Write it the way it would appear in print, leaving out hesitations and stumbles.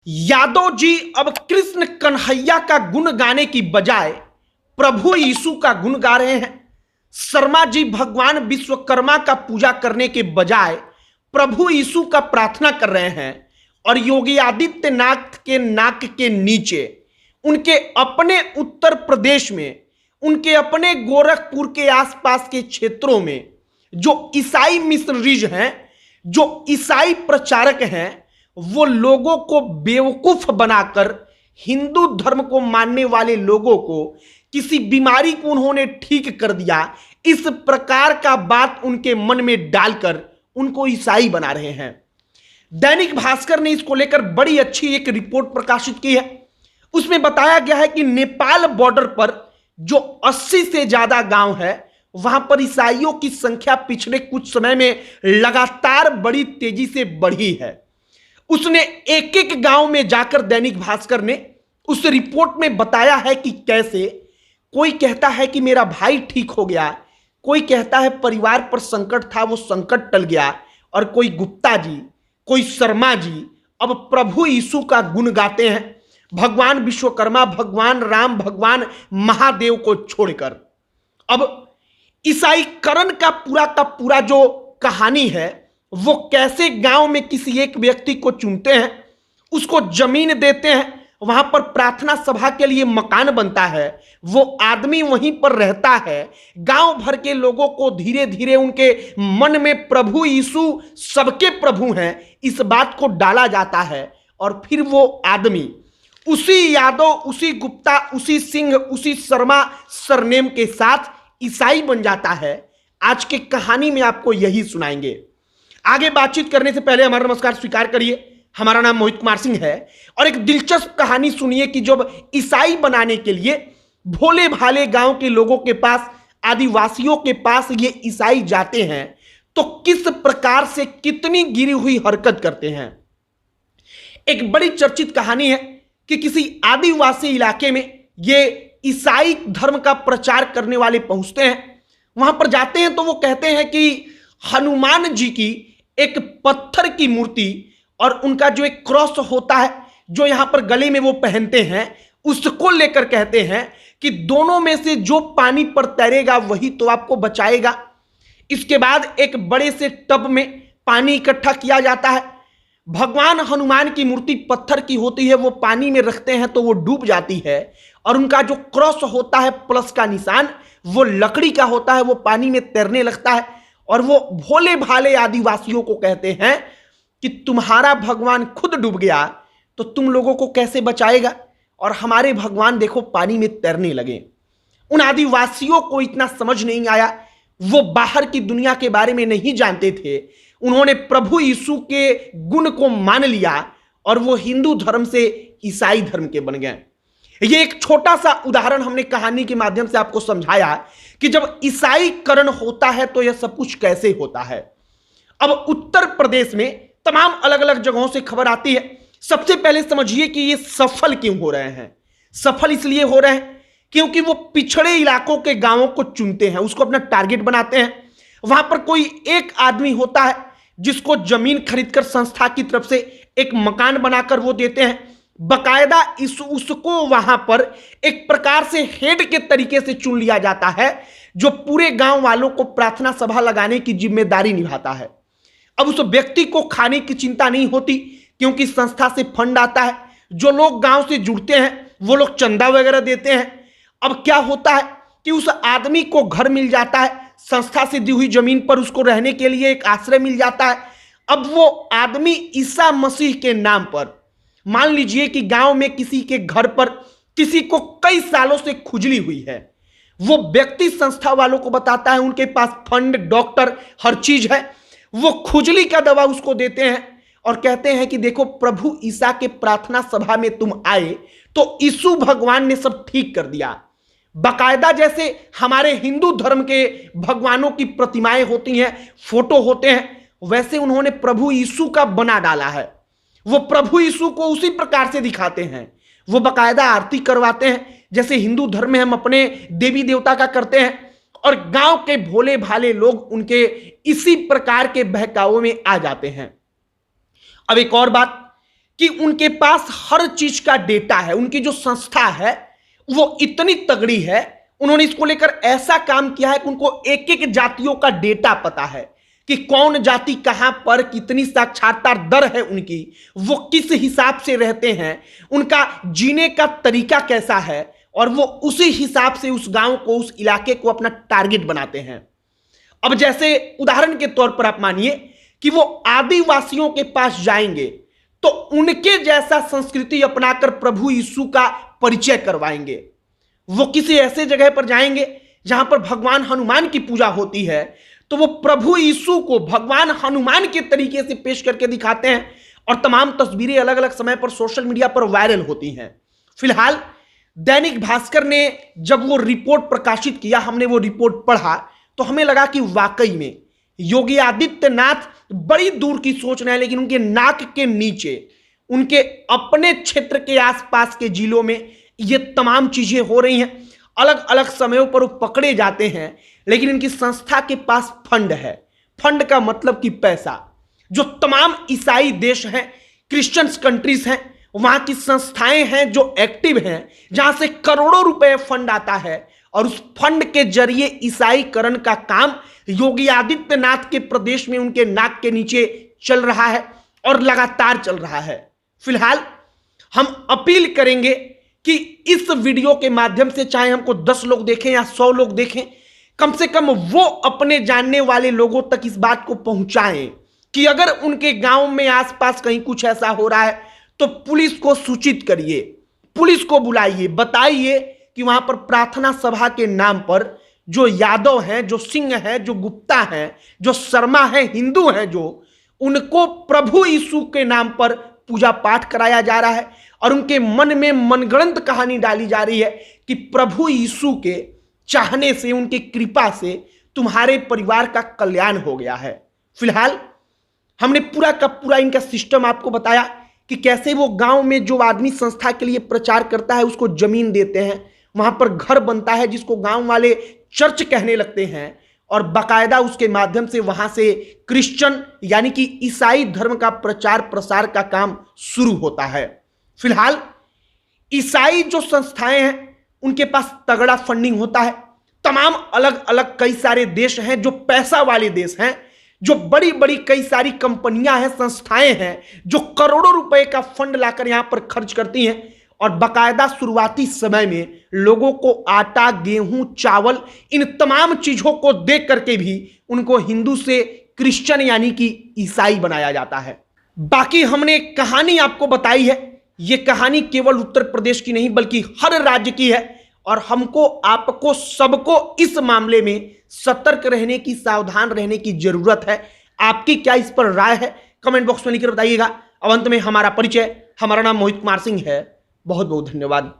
यादव जी अब कृष्ण कन्हैया का गुण गाने की बजाय प्रभु यीशु का गुण गा रहे हैं। शर्मा जी भगवान विश्वकर्मा का पूजा करने के बजाय प्रभु यीशु का प्रार्थना कर रहे हैं। और योगी आदित्यनाथ के नाक के नीचे उनके अपने उत्तर प्रदेश में, उनके अपने गोरखपुर के आसपास के क्षेत्रों में जो ईसाई मिशनरीज हैं, जो ईसाई प्रचारक हैं, वो लोगों को बेवकूफ बनाकर हिंदू धर्म को मानने वाले लोगों को किसी बीमारी को उन्होंने ठीक कर दिया। इस प्रकार का बात उनके मन में डालकर उनको ईसाई बना रहे हैं। दैनिक भास्कर ने इसको लेकर बड़ी अच्छी एक रिपोर्ट प्रकाशित की है। उसमें बताया गया है कि नेपाल बॉर्डर पर जो 80 से ज्यादा गांव है, वहां पर ईसाइयों की संख्या पिछले कुछ समय में लगातार बड़ी तेजी से बढ़ी है। उसने एक एक गांव में जाकर दैनिक भास्कर ने उस रिपोर्ट में बताया है कि कैसे कोई कहता है कि मेरा भाई ठीक हो गया, कोई कहता है परिवार पर संकट था, वो संकट टल गया, और कोई गुप्ता जी, कोई शर्मा जी अब प्रभु यीशु का गुण गाते हैं, भगवान विश्वकर्मा, भगवान राम, भगवान महादेव को छोड़कर। अब ईसाईकरण का पूरा जो कहानी है, वो कैसे गांव में किसी एक व्यक्ति को चुनते हैं, उसको जमीन देते हैं, वहां पर प्रार्थना सभा के लिए मकान बनता है, वो आदमी वहीं पर रहता है, गांव भर के लोगों को धीरे धीरे उनके मन में प्रभु यीशु सबके प्रभु हैं इस बात को डाला जाता है, और फिर वो आदमी उसी यादव, उसी गुप्ता, उसी सिंह, उसी शर्मा सरनेम के साथ ईसाई बन जाता है। आज की कहानी में आपको यही सुनाएंगे। आगे बातचीत करने से पहले हमारा नमस्कार स्वीकार करिए। हमारा नाम मोहित कुमार सिंह है और एक दिलचस्प कहानी सुनिए कि जब ईसाई बनाने के लिए भोले भाले गांव के लोगों के पास, आदिवासियों के पास ये ईसाई जाते हैं तो किस प्रकार से कितनी गिरी हुई हरकत करते हैं। एक बड़ी चर्चित कहानी है कि किसी आदिवासी इलाके में ये ईसाई धर्म का प्रचार करने वाले पहुंचते हैं। वहां पर जाते हैं तो वो कहते हैं कि हनुमान जी की एक पत्थर की मूर्ति और उनका जो एक क्रॉस होता है, जो यहां पर गले में वो पहनते हैं, उसको लेकर कहते हैं कि दोनों में से जो पानी पर तैरेगा वही तो आपको बचाएगा। इसके बाद एक बड़े से टब में पानी इकट्ठा किया जाता है। भगवान हनुमान की मूर्ति पत्थर की होती है, वो पानी में रखते हैं तो वो डूब जाती है, और उनका जो क्रॉस होता है प्लस का निशान, वो लकड़ी का होता है, वो पानी में तैरने लगता है। और वो भोले भाले आदिवासियों को कहते हैं कि तुम्हारा भगवान खुद डूब गया तो तुम लोगों को कैसे बचाएगा, और हमारे भगवान देखो पानी में तैरने लगे। उन आदिवासियों को इतना समझ नहीं आया, वो बाहर की दुनिया के बारे में नहीं जानते थे। उन्होंने प्रभु यीशु के गुण को मान लिया और वो हिंदू धर्म से ईसाई धर्म के बन गए। ये एक छोटा सा उदाहरण हमने कहानी के माध्यम से आपको समझाया कि जब ईसाईकरण होता है तो यह सब कुछ कैसे होता है। अब उत्तर प्रदेश में तमाम अलग अलग जगहों से खबर आती है। सबसे पहले समझिए कि ये सफल क्यों हो रहे हैं। सफल इसलिए हो रहे हैं क्योंकि वो पिछड़े इलाकों के गांवों को चुनते हैं, उसको अपना टारगेट बनाते हैं। वहां पर कोई एक आदमी होता है जिसको जमीन खरीदकर संस्था की तरफ से एक मकान बनाकर वो देते हैं। बकायदा उसको वहां पर एक प्रकार से हेड के तरीके से चुन लिया जाता है, जो पूरे गांव वालों को प्रार्थना सभा लगाने की जिम्मेदारी निभाता है। अब उस व्यक्ति को खाने की चिंता नहीं होती क्योंकि संस्था से फंड आता है। जो लोग गांव से जुड़ते हैं वो लोग चंदा वगैरह देते हैं। अब क्या होता है कि उस आदमी को घर मिल जाता है, संस्था से दी हुई जमीन पर उसको रहने के लिए एक आश्रय मिल जाता है। अब वो आदमी ईसा मसीह के नाम पर, मान लीजिए कि गांव में किसी के घर पर किसी को कई सालों से खुजली हुई है, वो व्यक्ति संस्था वालों को बताता है, उनके पास फंड, डॉक्टर, हर चीज है। वो खुजली का दवा उसको देते हैं और कहते हैं कि देखो प्रभु ईसा के प्रार्थना सभा में तुम आए तो यीशु भगवान ने सब ठीक कर दिया। बकायदा जैसे हमारे हिंदू धर्म के भगवानों की प्रतिमाएं होती हैं, फोटो होते हैं, वैसे उन्होंने प्रभु यीशु का बना डाला है। वो प्रभु यीशु को उसी प्रकार से दिखाते हैं। वो बकायदा आरती करवाते हैं जैसे हिंदू धर्म में हम अपने देवी देवता का करते हैं, और गांव के भोले भाले लोग उनके इसी प्रकार के बहकावों में आ जाते हैं। अब एक और बात कि उनके पास हर चीज का डेटा है। उनकी जो संस्था है वो इतनी तगड़ी है, उन्होंने इसको लेकर ऐसा काम किया है कि उनको एक एक जातियों का डेटा पता है कि कौन जाति कहां पर कितनी साक्षरता दर है उनकी, वो किस हिसाब से रहते हैं, उनका जीने का तरीका कैसा है, और वो उसी हिसाब से उस गांव को, उस इलाके को अपना टारगेट बनाते हैं। अब जैसे उदाहरण के तौर पर आप मानिए कि वो आदिवासियों के पास जाएंगे तो उनके जैसा संस्कृति अपनाकर प्रभु यीशु का परिचय करवाएंगे। वो किसी ऐसे जगह पर जाएंगे जहां पर भगवान हनुमान की पूजा होती है, तो वो प्रभु यीशु को भगवान हनुमान के तरीके से पेश करके दिखाते हैं, और तमाम तस्वीरें अलग अलग समय पर सोशल मीडिया पर वायरल होती हैं। फिलहाल दैनिक भास्कर ने जब वो रिपोर्ट प्रकाशित किया, हमने वो रिपोर्ट पढ़ा तो हमें लगा कि वाकई में योगी आदित्यनाथ बड़ी दूर की सोच रहे हैं, लेकिन उनके नाक के नीचे, उनके अपने क्षेत्र के आसपास के जिलों में ये तमाम चीजें हो रही हैं। अलग अलग समयों पर वो पकड़े जाते हैं, लेकिन इनकी संस्था के पास फंड है। फंड का मतलब कि पैसा। जो तमाम ईसाई देश हैं, क्रिश्चियंस कंट्रीज हैं, वहां की संस्थाएं हैं जो एक्टिव हैं, जहां से करोड़ों रुपए फंड आता है, और उस फंड के जरिए ईसाईकरण का काम योगी आदित्यनाथ के प्रदेश में उनके नाक के नीचे चल रहा है और लगातार चल रहा है। फिलहाल हम अपील करेंगे कि इस वीडियो के माध्यम से, चाहे हमको 10 लोग देखें या 100 लोग देखें, कम से कम वो अपने जानने वाले लोगों तक इस बात को पहुंचाएं कि अगर उनके गांव में आसपास कहीं कुछ ऐसा हो रहा है तो पुलिस को सूचित करिए, पुलिस को बुलाइए, बताइए कि वहां पर प्रार्थना सभा के नाम पर जो यादव हैं, जो सिंह हैं, जो गुप्ता हैं, जो शर्मा हैं, हिंदू हैं, जो उनको प्रभु यीशु के नाम पर पूजा पाठ कराया जा रहा है, और उनके मन में मनगढ़ंत कहानी डाली जा रही है कि प्रभु यीशु के चाहने से, उनकी कृपा से तुम्हारे परिवार का कल्याण हो गया है। फिलहाल हमने पूरा का पूरा इनका सिस्टम आपको बताया कि कैसे वो गांव में जो आदमी संस्था के लिए प्रचार करता है उसको जमीन देते हैं, वहां पर घर बनता है जिसको गांव वाले चर्च कहने लगते हैं, और बाकायदा उसके माध्यम से वहां से क्रिश्चियन यानी कि ईसाई धर्म का प्रचार प्रसार का काम शुरू होता है। फिलहाल ईसाई जो संस्थाएं हैं उनके पास तगड़ा फंडिंग होता है। तमाम अलग अलग कई सारे देश हैं जो पैसा वाले देश हैं, जो बड़ी बड़ी कई सारी कंपनियां हैं, संस्थाएं हैं जो करोड़ों रुपए का फंड लाकर यहां पर खर्च करती हैं, और बाकायदा शुरुआती समय में लोगों को आटा, गेहूं, चावल, इन तमाम चीजों को देख करके भी उनको हिंदू से क्रिश्चियन यानी कि ईसाई बनाया जाता है। बाकी हमने एक कहानी आपको बताई है, यह कहानी केवल उत्तर प्रदेश की नहीं बल्कि हर राज्य की है, और हमको, आपको, सबको इस मामले में सतर्क रहने की, सावधान रहने की जरूरत है। आपकी क्या इस पर राय है, कमेंट बॉक्स में लिखकर बताइएगा। अब अंत में हमारा परिचय, हमारा नाम मोहित कुमार सिंह है। बहुत बहुत धन्यवाद।